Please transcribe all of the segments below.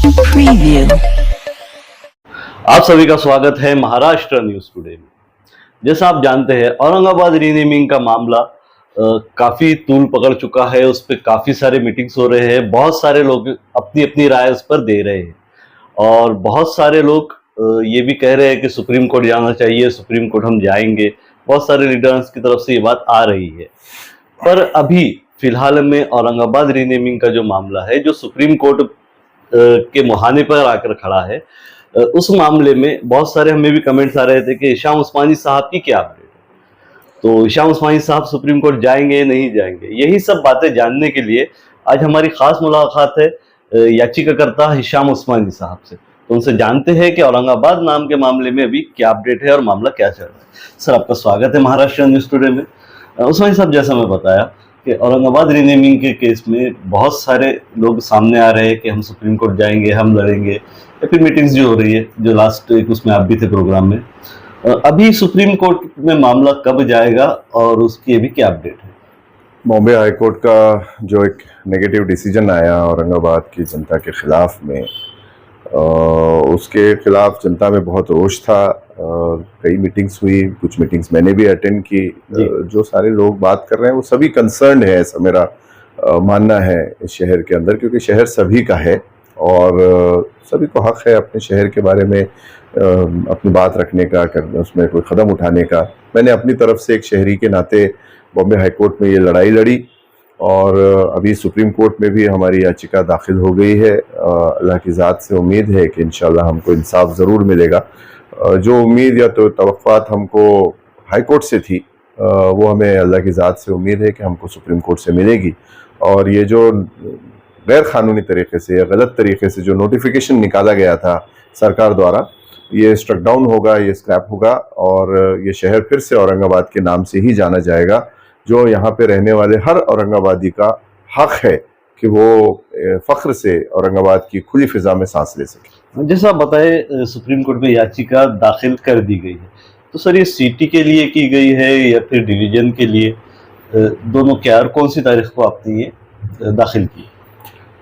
Preview. आप सभी का स्वागत है महाराष्ट्र न्यूज टुडे में। जैसा आप जानते हैं, औरंगाबाद रीनेमिंग का मामला काफी तूल पकड़ चुका है। उस पर काफी सारे मीटिंग्स हो रहे हैं, बहुत सारे लोग अपनी अपनी राय उस पर दे रहे हैं और बहुत सारे लोग ये भी कह रहे हैं कि सुप्रीम कोर्ट जाना चाहिए, सुप्रीम कोर्ट हम जाएंगे। बहुत सारे लीडर्स की तरफ से ये बात आ रही है। पर अभी फिलहाल में औरंगाबाद रीनेमिंग का जो मामला है, जो सुप्रीम कोर्ट के मुहाने पर आकर खड़ा है, उस मामले में बहुत सारे हमें भी कमेंट्स आ रहे थे कि हिशाम उस्मानी साहब की क्या अपडेट है। तो हिशाम उस्मानी साहब सुप्रीम कोर्ट जाएंगे नहीं जाएंगे, यही सब बातें जानने के लिए आज हमारी खास मुलाकात है याचिकाकर्ता हिशाम उस्मानी साहब से। तो उनसे जानते हैं कि औरंगाबाद नाम के मामले में अभी क्या अपडेट है और मामला क्या चल रहा है। सर, आपका स्वागत है महाराष्ट्र न्यूज टुडे में। उस्मानी साहब, जैसा मैं बताया कि औरंगाबाद रीनेमिंग के केस में बहुत सारे लोग सामने आ रहे हैं कि हम सुप्रीम कोर्ट जाएंगे, हम लड़ेंगे, या फिर मीटिंग्स जो हो रही है, जो लास्ट एक उसमें आप भी थे प्रोग्राम में। अभी सुप्रीम कोर्ट में मामला कब जाएगा और उसकी अभी क्या अपडेट है? बॉम्बे हाई कोर्ट का जो एक नेगेटिव डिसीजन आया औरंगाबाद की जनता के खिलाफ में, उसके खिलाफ जनता में बहुत रोष था। कई मीटिंग्स हुई, कुछ मीटिंग्स मैंने भी अटेंड की। जो सारे लोग बात कर रहे हैं वो सभी कंसर्न्ड है, ऐसा मेरा मानना है इस शहर के अंदर, क्योंकि शहर सभी का है और सभी को हक है अपने शहर के बारे में अपनी बात रखने का, उसमें कोई कदम उठाने का। मैंने अपनी तरफ से एक शहरी के नाते बॉम्बे हाई कोर्ट में ये लड़ाई लड़ी और अभी सुप्रीम कोर्ट में भी हमारी याचिका दाखिल हो गई है। अल्लाह की ज़ात से उम्मीद है कि इंशाल्लाह हमको इंसाफ ज़रूर मिलेगा। जो उम्मीद या तो तवक्कुआत हमको हाई कोर्ट से थी, वो हमें अल्लाह की ज़ात से उम्मीद है कि हमको सुप्रीम कोर्ट से मिलेगी। और ये जो गैर क़ानूनी तरीके से या गलत तरीके से जो नोटिफिकेशन निकाला गया था सरकार द्वारा, ये स्ट्रक डाउन होगा, ये स्क्रैप होगा और ये शहर फिर से औरंगाबाद के नाम से ही जाना जाएगा, जो यहाँ पे रहने वाले हर औरंगाबादी का हक है कि वो फख्र से औरंगाबाद की खुली फिजा में सांस ले सके। जैसा आप बताए, सुप्रीम कोर्ट में याचिका दाखिल कर दी गई है, तो सर ये सिटी के लिए की गई है या फिर डिवीजन के लिए, दोनों क्या और कौन सी तारीख को आपने ये दाखिल की?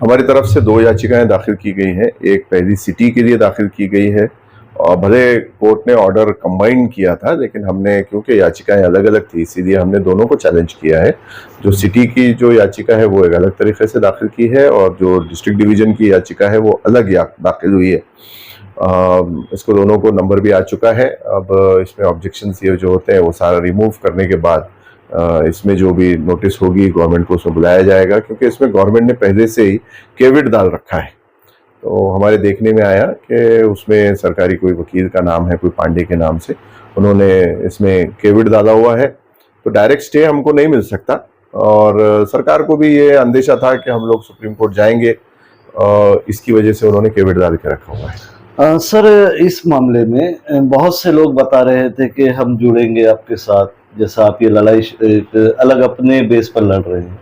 हमारी तरफ से 2 याचिकाएं दाखिल की गई हैं। एक पहली सिटी के लिए दाखिल की गई है और भले कोर्ट ने ऑर्डर कंबाइन किया था, लेकिन हमने, क्योंकि याचिकाएं अलग अलग थी, इसीलिए हमने दोनों को चैलेंज किया है। जो सिटी की जो याचिका है वो एक अलग तरीके से दाखिल की है और जो डिस्ट्रिक्ट डिवीजन की याचिका है वो अलग दाखिल हुई है। इसको दोनों को नंबर भी आ चुका है। अब इसमें ऑब्जेक्शंस ये जो होते हैं वो सारा रिमूव करने के बाद इसमें जो भी नोटिस होगी गवर्नमेंट को उसमें बुलाया जाएगा, क्योंकि इसमें गवर्नमेंट ने पहले से ही केविट डाल रखा है। तो हमारे देखने में आया कि उसमें सरकारी कोई वकील का नाम है, कोई पांडे के नाम से, उन्होंने इसमें केविट डाला हुआ है। तो डायरेक्ट स्टे हमको नहीं मिल सकता और सरकार को भी ये अंदेशा था कि हम लोग सुप्रीम कोर्ट जाएंगे, इसकी वजह से उन्होंने केविट डाल के रखा हुआ है। सर, इस मामले में बहुत से लोग बता रहे थे कि हम जुड़ेंगे आपके साथ, जैसा आप ये लड़ाई एक अलग अपने बेस पर लड़ रहे हैं।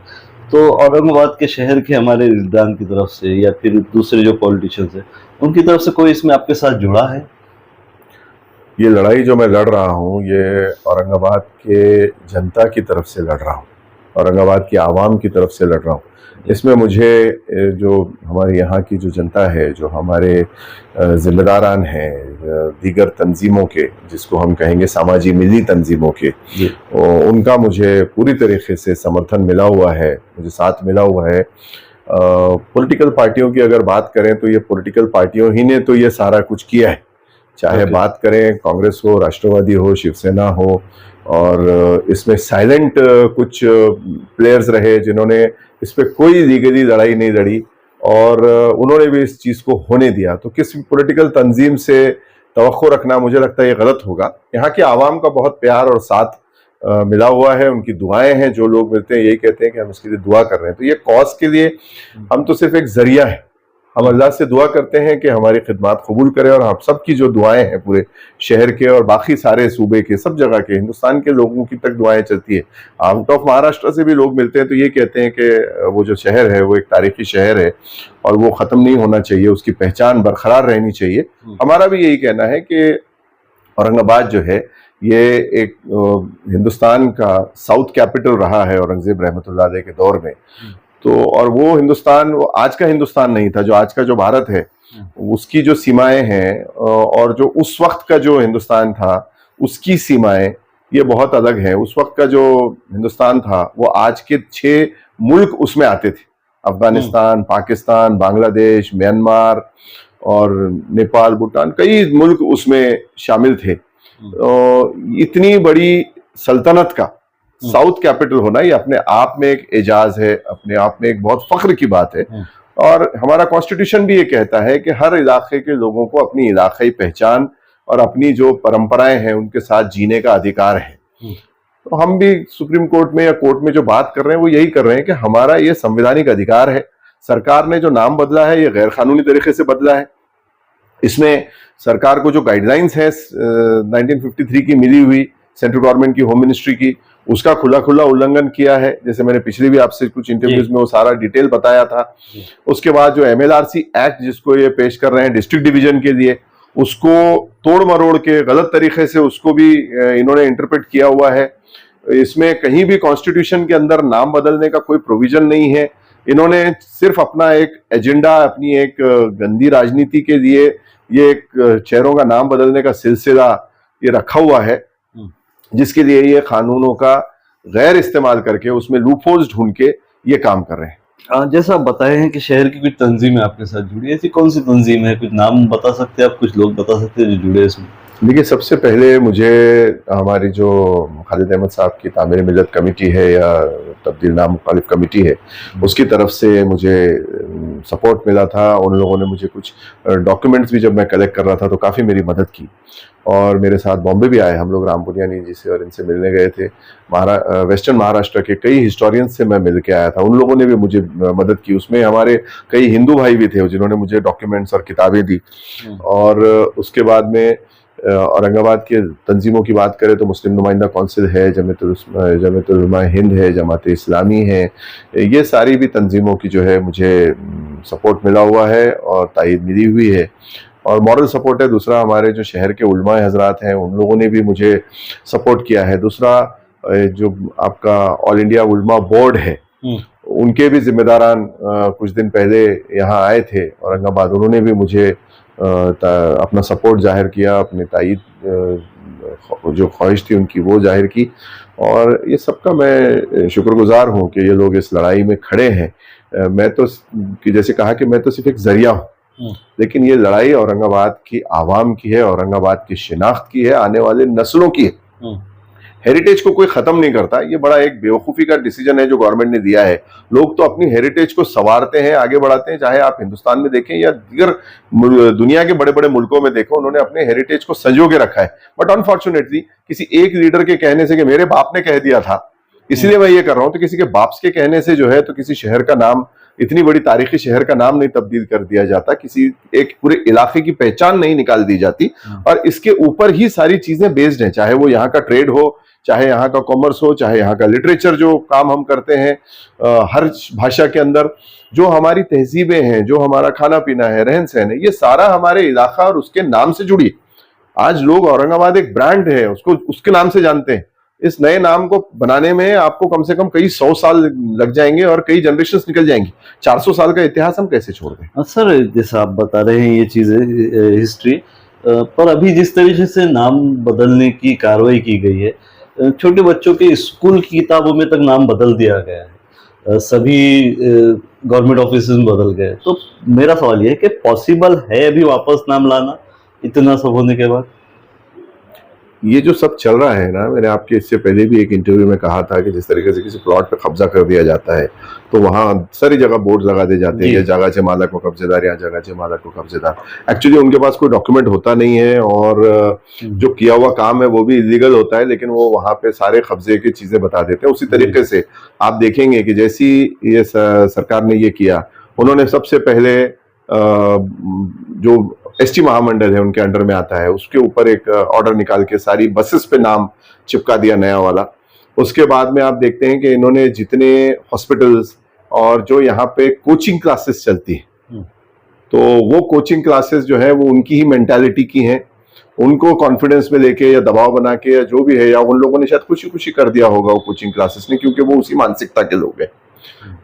तो औरंगाबाद के शहर के हमारे लीडरान की तरफ से या फिर दूसरे जो पॉलिटिशियंस हैं, उनकी तरफ से कोई इसमें आपके साथ जुड़ा है? ये लड़ाई जो मैं लड़ रहा हूँ, ये औरंगाबाद के जनता की तरफ से लड़ रहा हूँ, औरंगाबाद की आवाम की तरफ से लड़ रहा हूँ। इसमें मुझे जो हमारे यहाँ की जो जनता है, जो हमारे जिम्मेदारान हैं दीगर तंजीमों के, जिसको हम कहेंगे सामाजिक मिली तंजीमों के, उनका मुझे पूरी तरीके से समर्थन मिला हुआ है, मुझे साथ मिला हुआ है। पॉलिटिकल पार्टियों की अगर बात करें तो ये पॉलिटिकल पार्टियों ही ने तो ये सारा कुछ किया है, चाहे बात करें कांग्रेस हो, राष्ट्रवादी हो, शिवसेना हो, और इसमें साइलेंट कुछ प्लेयर्स रहे जिन्होंने इस पर कोई लीगली लड़ाई नहीं लड़ी और उन्होंने भी इस चीज़ को होने दिया। तो किस पॉलिटिकल तंजीम से तवक्को रखना, मुझे लगता है ये गलत होगा। यहाँ की आवाम का बहुत प्यार और साथ मिला हुआ है, उनकी दुआएं हैं। जो लोग मिलते हैं यही कहते हैं कि हम इसके लिए दुआ कर रहे हैं। तो ये कॉज के लिए हम तो सिर्फ एक जरिया है। हम अल्लाह से दुआ करते हैं कि हमारी खिदमत कबूल करे और हम सब की जो दुआएं हैं पूरे शहर के और बाकी सारे सूबे के, सब जगह के, हिंदुस्तान के लोगों की तक दुआएं चलती है। आउट ऑफ महाराष्ट्र से भी लोग मिलते हैं तो ये कहते हैं कि वो जो शहर है वो एक तारीखी शहर है और वो ख़त्म नहीं होना चाहिए, उसकी पहचान बरकरार रहनी चाहिए। हमारा भी यही कहना है कि औरंगाबाद जो है ये एक हिंदुस्तान का साउथ कैपिटल रहा है औरंगजेब रहमतुल्लाह अलैह के दौर में। तो और वो हिंदुस्तान वो आज का हिंदुस्तान नहीं था, जो आज का जो भारत है उसकी जो सीमाएं हैं और जो उस वक्त का जो हिंदुस्तान था उसकी सीमाएं ये बहुत अलग है। उस वक्त का जो हिंदुस्तान था वो आज के 6 मुल्क उसमें आते थे, अफगानिस्तान, पाकिस्तान, बांग्लादेश, म्यांमार और नेपाल, भूटान, कई मुल्क उसमें शामिल थे। इतनी बड़ी सल्तनत का साउथ कैपिटल होना ये अपने आप में एक एजाज है, अपने आप में एक बहुत फख्र की बात है। और हमारा कॉन्स्टिट्यूशन भी ये कहता है कि हर इलाके के लोगों को अपनी इलाकाई पहचान और अपनी जो परंपराएं हैं उनके साथ जीने का अधिकार है। तो हम भी सुप्रीम कोर्ट में या कोर्ट में जो बात कर रहे हैं वो यही कर रहे हैं कि हमारा ये संवैधानिक अधिकार है। सरकार ने जो नाम बदला है ये गैर कानूनी तरीके से बदला है। इसमें सरकार को जो गाइडलाइंस है 1953 की मिली हुई सेंट्रल गवर्नमेंट की, होम मिनिस्ट्री की, उसका खुला खुला उल्लंघन किया है। जैसे मैंने पिछले भी आपसे कुछ इंटरव्यूज में वो सारा डिटेल बताया था। उसके बाद जो MLRC एक्ट जिसको ये पेश कर रहे हैं डिस्ट्रिक्ट डिवीजन के लिए, उसको तोड़ मरोड़ के गलत तरीके से उसको भी इन्होंने इंटरप्रेट किया हुआ है। इसमें कहीं भी कॉन्स्टिट्यूशन के अंदर नाम बदलने का कोई प्रोविजन नहीं है। इन्होंने सिर्फ अपना एक एजेंडा, अपनी एक गंदी राजनीति के लिए ये एक चेहरों का नाम बदलने का सिलसिला ये रखा हुआ है, जिसके लिए ये कानूनों का गैर इस्तेमाल करके उसमें लूपहोल्स ढूंढ के ये काम कर रहे हैं। जैसा आप बताए हैं कि शहर की कुछ तंजीमें आपके साथ जुड़ी है, ऐसी कौन सी तंजीम है? कुछ नाम बता सकते हैं आप, कुछ लोग बता सकते हैं जो जुड़े इसमें? देखिए, सबसे पहले मुझे हमारी जो खालिद अहमद साहब की तामीर मिल्लत कमेटी है या तब्दील नाम मुखालिफ कमेटी है, उसकी तरफ से मुझे सपोर्ट मिला था। उन लोगों ने मुझे कुछ डॉक्यूमेंट्स भी जब मैं कलेक्ट कर रहा था तो काफ़ी मेरी मदद की। और मेरे साथ बॉम्बे भी आए हम लोग, राम पुनियानी जी से, और इनसे मिलने गए थे। वेस्टर्न महाराष्ट्र के कई हिस्टोरियंस से मैं मिल के आया था, उन लोगों ने भी मुझे मदद की। उसमें हमारे कई हिंदू भाई भी थे जिन्होंने मुझे डॉक्यूमेंट्स और किताबें दी। और उसके बाद में औरंगाबाद के तंजीमों की बात करें तो मुस्लिम नुमाइंदा कौंसिल है, जमीयतुल उलमा हिंद है, जमात इस्लामी है, ये सारी भी तंजीमों की जो है मुझे सपोर्ट मिला हुआ है और तायीद मिली हुई है। और मॉरल सपोर्ट है दूसरा, हमारे जो शहर के उलमा हजरात हैं उन लोगों ने भी मुझे सपोर्ट किया है। दूसरा जो आपका ऑल इंडिया उलमा बोर्ड है, उनके भी जिम्मेदारान कुछ दिन पहले यहाँ आए थे औरंगाबाद, उन्होंने भी मुझे अपना सपोर्ट जाहिर किया, अपनी तायीद जो ख्वाहिश थी उनकी वो जाहिर की। और ये सबका मैं शुक्रगुजार हूँ कि ये लोग इस लड़ाई में खड़े हैं। मैं तो जैसे कहा कि मैं तो सिर्फ एक जरिया हूँ, लेकिन ये लड़ाई औरंगाबाद की आवाम की है, औरंगाबाद की शिनाख्त की है, आने वाले नस्लों की है। हेरिटेज को कोई खत्म नहीं करता। ये बड़ा एक बेवकूफ़ी का डिसीजन है जो गवर्नमेंट ने दिया है। लोग तो अपनी हेरिटेज को संवारते हैं, आगे बढ़ाते हैं, चाहे आप हिंदुस्तान में देखें या दीगर दुनिया के बड़े बड़े मुल्कों में देखें, उन्होंने अपने हेरिटेज को संजो के रखा है। बट अनफॉर्चुनेटली किसी एक लीडर के कहने से कि मेरे बाप ने कह दिया था इसलिए मैं ये कर रहा हूँ, तो किसी के बाप के कहने से जो है तो किसी शहर का नाम, इतनी बड़ी तारीखी शहर का नाम नहीं तब्दील कर दिया जाता, किसी एक पूरे इलाके की पहचान नहीं निकाल दी जाती। और इसके ऊपर ही सारी चीजें बेस्ड हैं, चाहे वो यहाँ का ट्रेड हो, चाहे यहाँ का कॉमर्स हो, चाहे यहाँ का लिटरेचर जो काम हम करते हैं, हर भाषा के अंदर जो हमारी तहजीबें हैं, जो हमारा खाना पीना है, रहन सहन है, ये सारा हमारे इलाका और उसके नाम से जुड़ी। आज लोग औरंगाबाद एक ब्रांड है, उसको उसके नाम से जानते हैं। इस नए नाम को बनाने में आपको कम से कम कई 100 साल लग जाएंगे और कई जनरेशंस निकल जाएंगी। 400 साल का इतिहास हम कैसे छोड़ दें? सर, जैसा आप बता रहे हैं ये चीजें हिस्ट्री, पर अभी जिस तरीके से नाम बदलने की कार्रवाई की गई है, छोटे बच्चों के स्कूल की किताबों में तक नाम बदल दिया गया है, सभी गवर्नमेंट ऑफिस में बदल गए। तो मेरा सवाल ये है कि पॉसिबल है अभी वापस नाम लाना इतना सब होने के बाद? ये जो सब चल रहा है ना, मैंने आपके इससे पहले भी एक इंटरव्यू में कहा था कि जिस तरीके से किसी प्लॉट पे कब्जा कर दिया जाता है तो वहाँ सारी जगह बोर्ड लगा दिए जाते हैं, ये जगह से मालक को कब्जेदार, यहाँ जगह से मालक को कब्जेदार। एक्चुअली उनके पास कोई डॉक्यूमेंट होता नहीं है और जो किया हुआ काम है वो भी इलीगल होता है, लेकिन वो वहाँ पे सारे कब्जे की चीजें बता देते हैं। उसी तरीके से आप देखेंगे कि जैसी ये सरकार ने ये किया, उन्होंने सबसे पहले जो एसटी महामंडल है उनके अंडर में आता है, उसके ऊपर एक ऑर्डर निकाल के सारी बसेस पे नाम चिपका दिया नया वाला। उसके बाद में आप देखते हैं कि इन्होंने जितने हॉस्पिटल्स और जो यहाँ पे कोचिंग क्लासेस चलती है, तो वो कोचिंग क्लासेस जो है वो उनकी ही मेंटालिटी की हैं, उनको कॉन्फिडेंस में लेके या दबाव बना के या जो भी है, या उन लोगों ने शायद खुशी खुशी कर दिया होगा वो कोचिंग क्लासेस ने, क्योंकि वो उसी मानसिकता के लोग हैं।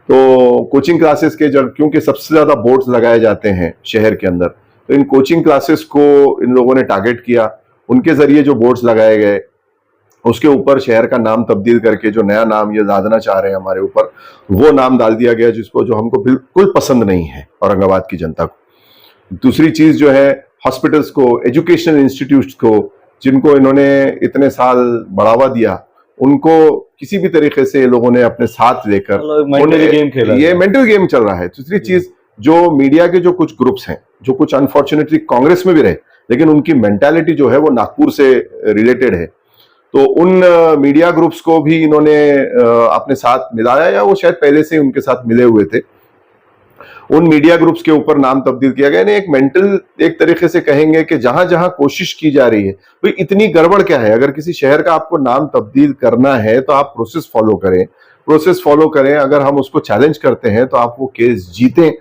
तो कोचिंग क्लासेस के जब, क्योंकि सबसे ज्यादा बोर्ड्स लगाए जाते हैं शहर के अंदर, तो इन कोचिंग क्लासेस को इन लोगों ने टारगेट किया। उनके जरिए जो बोर्ड्स लगाए गए उसके ऊपर शहर का नाम तब्दील करके जो नया नाम ये लादना चाह रहे हैं हमारे ऊपर, वो नाम डाल दिया गया जिसको, जो हमको बिल्कुल पसंद नहीं है औरंगाबाद की जनता को। दूसरी चीज जो है, हॉस्पिटल्स को, एजुकेशनल इंस्टीट्यूट्स को, जिनको इन्होंने इतने साल बढ़ावा दिया, उनको किसी भी तरीके से लोगों ने अपने साथ लेकर मेंटल गेम खेला, ये मेंटल गेम चल रहा है। दूसरी चीज, जो मीडिया के जो कुछ ग्रुप्स हैं, जो कुछ अनफॉर्चुनेटली कांग्रेस में भी रहे, लेकिन उनकी मेंटालिटी जो है वो नागपुर से रिलेटेड है, तो उन मीडिया ग्रुप्स को भी इन्होंने अपने साथ मिलाया, या वो शायद पहले से ही उनके साथ मिले हुए थे। उन मीडिया ग्रुप्स के ऊपर नाम तब्दील किया गया। एक मेंटल, एक तरीके से कहेंगे कि जहां जहां कोशिश की जा रही है, तो इतनी गड़बड़ क्या है? अगर किसी शहर का आपको नाम तब्दील करना है तो आप प्रोसेस फॉलो करें, प्रोसेस फॉलो करें। अगर हम उसको चैलेंज करते हैं तो आप वो केस जीतें,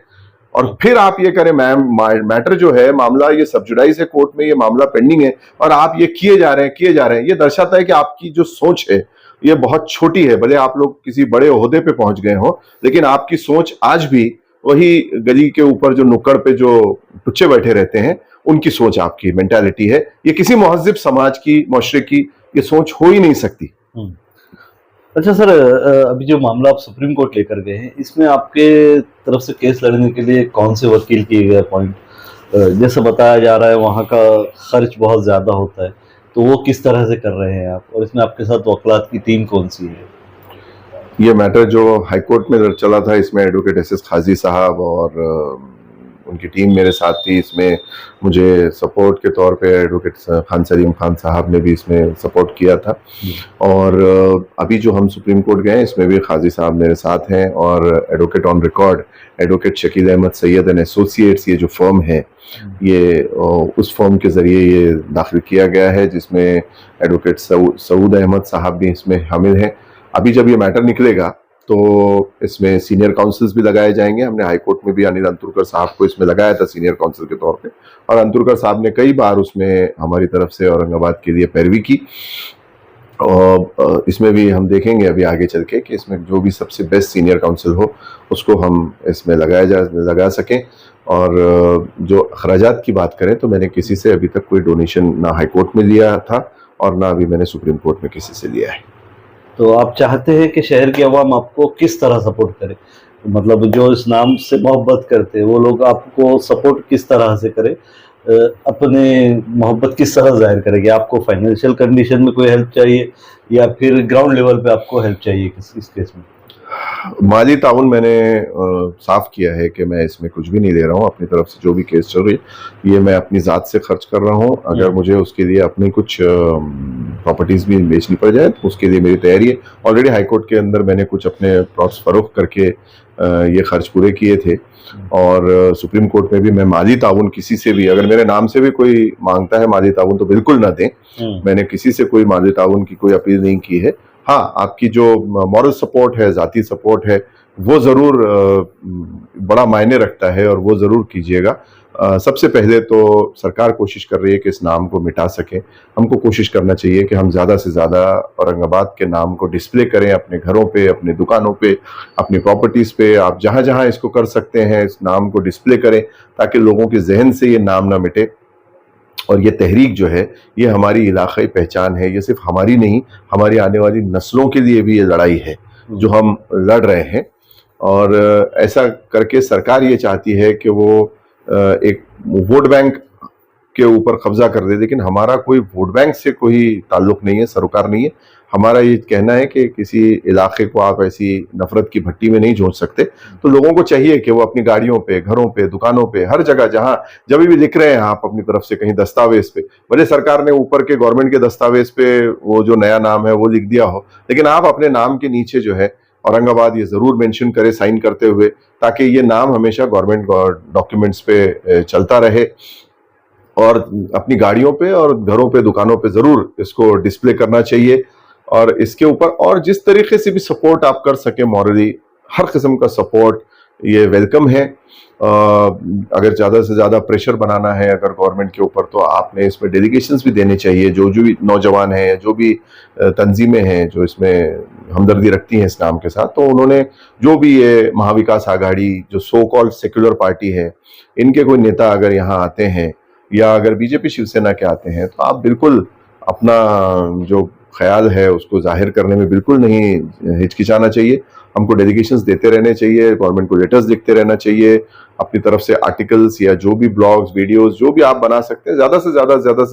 और फिर आप ये करें। मैटर जो है, मामला ये सबजुडाइज है, कोर्ट में ये मामला पेंडिंग है, और आप ये किए जा रहे हैं। ये दर्शाता है कि आपकी जो सोच है ये बहुत छोटी है। भले आप लोग किसी बड़े ओहदे पे पहुंच गए हो, लेकिन आपकी सोच आज भी वही गली के ऊपर जो नुक्कड़ पे जो टुच्चे बैठे रहते हैं, उनकी सोच आपकी मेंटालिटी है। ये किसी महज़िब समाज की, मुआशरे की ये सोच हो ही नहीं सकती। अच्छा सर, अभी जो मामला आप सुप्रीम कोर्ट लेकर गए हैं, इसमें आपके तरफ से केस लड़ने के लिए कौन से वकील किए गए अपॉइंट? जैसे बताया जा रहा है वहाँ का खर्च बहुत ज़्यादा होता है, तो वो किस तरह से कर रहे हैं आप, और इसमें आपके साथ वकालत की टीम कौन सी है? ये मैटर जो हाईकोर्ट में चला था, इसमें एडवोकेट एस एस खाजी साहब और उनकी टीम मेरे साथ थी। इसमें मुझे सपोर्ट के तौर पे एडवोकेट खान सलीम खान साहब ने भी इसमें सपोर्ट किया था। और अभी जो हम सुप्रीम कोर्ट गए, इसमें भी खाजी साहब मेरे साथ हैं, और advocate on record advocate Shakeel Ahmed Syed and associates, ये जो फर्म है, ये उस फर्म के ज़रिए ये दाखिल किया गया है, जिसमें एडवोकेट सऊद अहमद साहब भी इसमें शामिल हैं। अभी जब ये मैटर निकलेगा तो इसमें सीनियर काउंसिल्स भी लगाए जाएंगे। हमने हाईकोर्ट में भी अनिल अंतुरकर साहब को इसमें लगाया था सीनियर काउंसिल के तौर पे, और अंतुरकर साहब ने कई बार उसमें हमारी तरफ से औरंगाबाद के लिए पैरवी की। और इसमें भी हम देखेंगे अभी आगे चल के कि इसमें जो भी सबसे बेस्ट सीनियर काउंसिल हो उसको हम इसमें लगा सकें। और जो अखराजात की बात करें तो मैंने किसी से अभी तक कोई डोनेशन ना हाईकोर्ट में लिया था, और ना अभी मैंने सुप्रीम कोर्ट में किसी से लिया है। तो आप चाहते हैं कि शहर की आवाम आपको किस तरह सपोर्ट करे? मतलब जो इस नाम से मोहब्बत करते हैं वो लोग आपको सपोर्ट किस तरह से करे? अपने मोहब्बत किस तरह जाहिर करेंगे? आपको फाइनेंशियल कंडीशन में कोई हेल्प चाहिए, या फिर ग्राउंड लेवल पे आपको हेल्प चाहिए इस केस में? माली ताउन मैंने साफ किया है कि मैं इसमें कुछ भी नहीं ले रहा हूँ। अपनी तरफ से जो भी केस चल रही है ये मैं अपनी ज़ात से खर्च कर रहा हूँ। अगर मुझे उसके लिए अपनी कुछ प्रॉपर्टीज़ भी बेचनी पड़ जाए तो उसके लिए मेरी तैयारी है। ऑलरेडी हाईकोर्ट के अंदर मैंने कुछ अपने प्लॉट्स फरोख्त करके ये खर्च पूरे किए थे, और सुप्रीम कोर्ट में भी मैं माली ताउन किसी से भी, अगर मेरे नाम से भी कोई मांगता है माली ताउन तो बिल्कुल ना दें। मैंने किसी से कोई माली ताउन की कोई अपील नहीं की है। हाँ, आपकी जो मॉरल सपोर्ट है, ज़ाती सपोर्ट है, वो ज़रूर बड़ा मायने रखता है, और वो ज़रूर कीजिएगा। सबसे पहले तो सरकार कोशिश कर रही है कि इस नाम को मिटा सके। हमको कोशिश करना चाहिए कि हम ज़्यादा से ज़्यादा औरंगाबाद के नाम को डिस्प्ले करें अपने घरों पे, अपने दुकानों पे, अपनी प्रॉपर्टीज़ पे। आप जहाँ जहाँ इसको कर सकते हैं इस नाम को डिस्प्ले करें, ताकि लोगों के जहन से ये नाम ना मिटे। और ये तहरीक जो है ये हमारी इलाक़ाई पहचान है। ये सिर्फ हमारी नहीं, हमारी आने वाली नस्लों के लिए भी ये लड़ाई है जो हम लड़ रहे हैं। और ऐसा करके सरकार ये चाहती है कि वो एक वोट बैंक के ऊपर कब्जा कर दे, लेकिन हमारा कोई वोट बैंक से कोई ताल्लुक नहीं है, सरोकार नहीं है। हमारा ये कहना है कि किसी इलाके को आप ऐसी नफरत की भट्टी में नहीं झोंक सकते। तो लोगों को चाहिए कि वो अपनी गाड़ियों पे, घरों पे, दुकानों पे, हर जगह जहां जब भी लिख रहे हैं आप अपनी तरफ से कहीं दस्तावेज पे, भले सरकार ने ऊपर के गवर्नमेंट के दस्तावेज पे वो जो नया नाम है वो लिख दिया हो, लेकिन आप अपने नाम के नीचे जो है औरंगाबाद ये जरूर मेंशन करें साइन करते हुए, ताकि ये नाम हमेशा गवर्नमेंट डॉक्यूमेंट्स पे चलता रहे। और अपनी गाड़ियों पे और घरों पे, दुकानों पे जरूर इसको डिस्प्ले करना चाहिए। और इसके ऊपर और जिस तरीके से भी सपोर्ट आप कर सके मॉरली, हर किस्म का सपोर्ट ये वेलकम है। अगर ज़्यादा से ज़्यादा प्रेशर बनाना है अगर गवर्नमेंट के ऊपर, तो आपने इसमें डेलीगेशंस भी देने चाहिए। जो जो भी नौजवान हैं, जो भी तंजीमें हैं जो इसमें हमदर्दी रखती हैं इस नाम के साथ, तो उन्होंने जो भी ये महाविकास आघाड़ी जो सो कॉल्ड सेक्युलर पार्टी है, इनके कोई नेता अगर यहाँ आते हैं या अगर बीजेपी शिवसेना के आते हैं, तो आप बिल्कुल अपना जो ख्याल है उसको जाहिर करने में बिल्कुल नहीं हिचकिचाना चाहिए। हमको डेलीगेशंस देते रहने चाहिए, गवर्नमेंट को लेटर्स लिखते रहना चाहिए, अपनी तरफ से आर्टिकल्स या जो भी ब्लॉग्स, वीडियोस जो भी आप बना सकते हैं, ज़्यादा से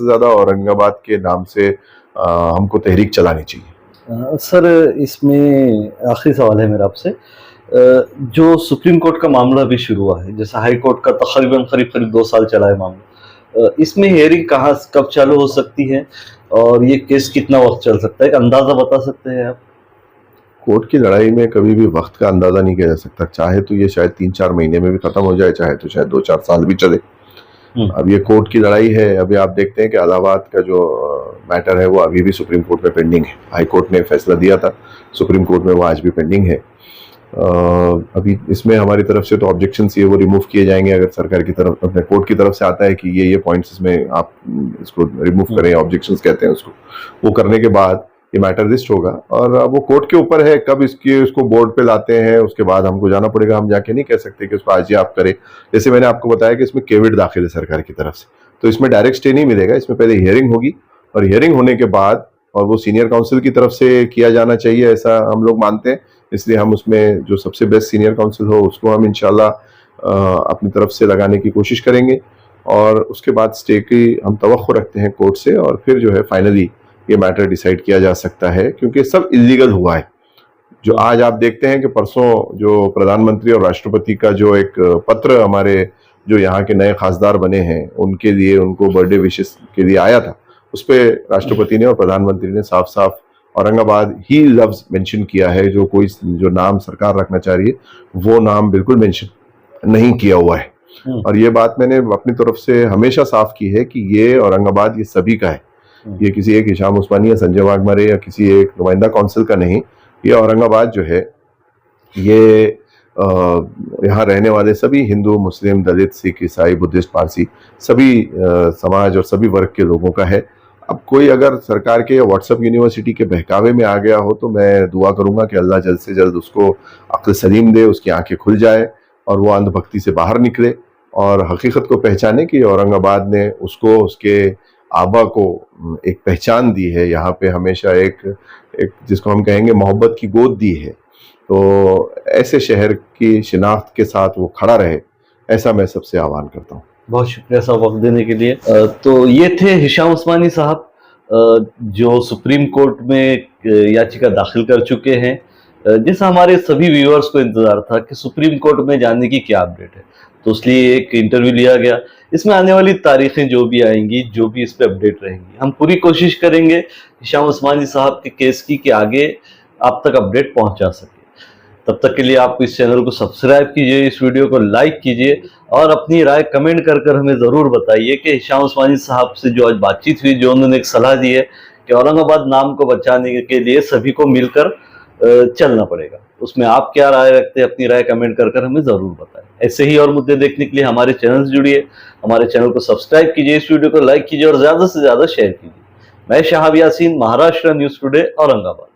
ज़्यादा औरंगाबाद के नाम से हमको तहरीक चलानी चाहिए। सर, इसमें आखिरी सवाल है मेरा आपसे। जो सुप्रीम कोर्ट का मामला भी शुरू हुआ है, जैसे हाई कोर्ट का तकरीबन करीब 2 साल चला है मामला, इसमें हियरिंग कब चालू हो सकती है और ये केस कितना वक्त चल सकता है, एक अंदाजा बता सकते हैं आप? कोर्ट की लड़ाई में कभी भी वक्त का अंदाजा नहीं किया जा सकता। चाहे तो ये शायद 3-4 महीने में भी खत्म हो जाए, चाहे तो शायद 2-4 साल भी चले। अब ये कोर्ट की लड़ाई है। अभी आप देखते हैं कि इलाहाबाद का जो मैटर है वो अभी भी सुप्रीम कोर्ट में पेंडिंग है। हाई कोर्ट ने फैसला दिया था, सुप्रीम कोर्ट में वो आज भी पेंडिंग है। अभी इसमें हमारी तरफ से तो ऑब्जेक्शंस ये वो रिमूव किए जाएंगे। अगर सरकार की तरफ, अपने कोर्ट की तरफ से आता है कि ये पॉइंट्स इसमें आप इसको रिमूव करें, ऑब्जेक्शंस कहते हैं उसको, वो करने के बाद ये मैटर लिस्ट होगा और वो कोर्ट के ऊपर है कब इसको बोर्ड पे लाते हैं। उसके बाद हमको जाना पड़ेगा। हम जाके नहीं कह सकते कि उसको आज ही आप करें। जैसे मैंने आपको बताया कि इसमें केविड दाखिल है सरकार की तरफ से, तो इसमें डायरेक्ट स्टे नहीं मिलेगा। इसमें पहले हियरिंग होगी और हियरिंग होने के बाद, और वो सीनियर काउंसिल की तरफ से किया जाना चाहिए, ऐसा हम लोग मानते हैं। इसलिए हम उसमें जो सबसे बेस्ट सीनियर काउंसिल हो उसको हम इंशाल्लाह अपनी तरफ से लगाने की कोशिश करेंगे और उसके बाद स्टे की हम तवक्को रखते हैं कोर्ट से, और फिर जो है फाइनली ये मैटर डिसाइड किया जा सकता है, क्योंकि सब इलीगल हुआ है। जो आज आप देखते हैं कि परसों जो प्रधानमंत्री और राष्ट्रपति का जो एक पत्र हमारे जो यहाँ के नए खासदार बने हैं उनके लिए, उनको बर्थडे विशेस के लिए आया था, उस पर राष्ट्रपति ने और प्रधानमंत्री ने साफ साफ औरंगाबाद ही लफ्ज मेंशन किया है। जो नाम सरकार रखना चाह रही है वो नाम बिल्कुल मेंशन नहीं किया हुआ है। और ये बात मैंने अपनी तरफ से हमेशा साफ की है कि ये औरंगाबाद ये सभी का है। ये किसी एक हिशाम उस्मानी या संजय वाघमारे या किसी एक नुमाइंदा काउंसिल का नहीं। ये औरंगाबाद जो है ये यहाँ रहने वाले सभी हिंदू, मुस्लिम, दलित, सिख, ईसाई, बुद्धिस्ट, पारसी सभी समाज और सभी वर्ग के लोगों का है। अब कोई अगर सरकार के व्हाट्सएप यूनिवर्सिटी के बहकावे में आ गया हो तो मैं दुआ करूंगा कि अल्लाह जल्द से जल्द उसको अक्ल सलीम दे, उसकी आंखें खुल जाए और वो अंधभक्ति से बाहर निकले और हकीकत को पहचाने कि औरंगाबाद ने उसको, उसके आबा को एक पहचान दी है। यहाँ पे हमेशा एक जिसको हम कहेंगे मोहब्बत की गोद दी है। तो ऐसे शहर की शिनाख्त के साथ वो खड़ा रहे, ऐसा मैं सबसे आह्वान करता हूँ। बहुत शुक्रिया साहब वक्त देने के लिए। तो ये थे हिशाम उस्मानी साहब, जो सुप्रीम कोर्ट में याचिका दाखिल कर चुके हैं। जैसा हमारे सभी व्यूअर्स को इंतजार था कि सुप्रीम कोर्ट में जाने की क्या अपडेट है, तो इसलिए एक इंटरव्यू लिया गया। इसमें आने वाली तारीखें जो भी आएंगी, जो भी इस पे अपडेट रहेंगी, हम पूरी कोशिश करेंगे हिशाम उस्मानी साहब के केस की कि आगे आप तक अपडेट पहुंचा सके। तब तक के लिए आप इस चैनल को सब्सक्राइब कीजिए, इस वीडियो को लाइक कीजिए और अपनी राय कमेंट कर हमें ज़रूर बताइए कि हिशाम उस्मानी साहब से जो आज बातचीत हुई, जो उन्होंने एक सलाह दी है कि औरंगाबाद नाम को बचाने के लिए सभी को मिलकर चलना पड़ेगा, उसमें आप क्या राय रखते हैं? अपनी राय कमेंट कर हमें ज़रूर बताएं। ऐसे ही और मुद्दे देखने के लिए हमारे चैनल से जुड़िए, हमारे चैनल को सब्सक्राइब कीजिए, इस वीडियो को लाइक कीजिए और ज़्यादा से ज़्यादा शेयर कीजिए। मैं शहाब यासीन, महाराष्ट्र न्यूज़ टुडे, औरंगाबाद।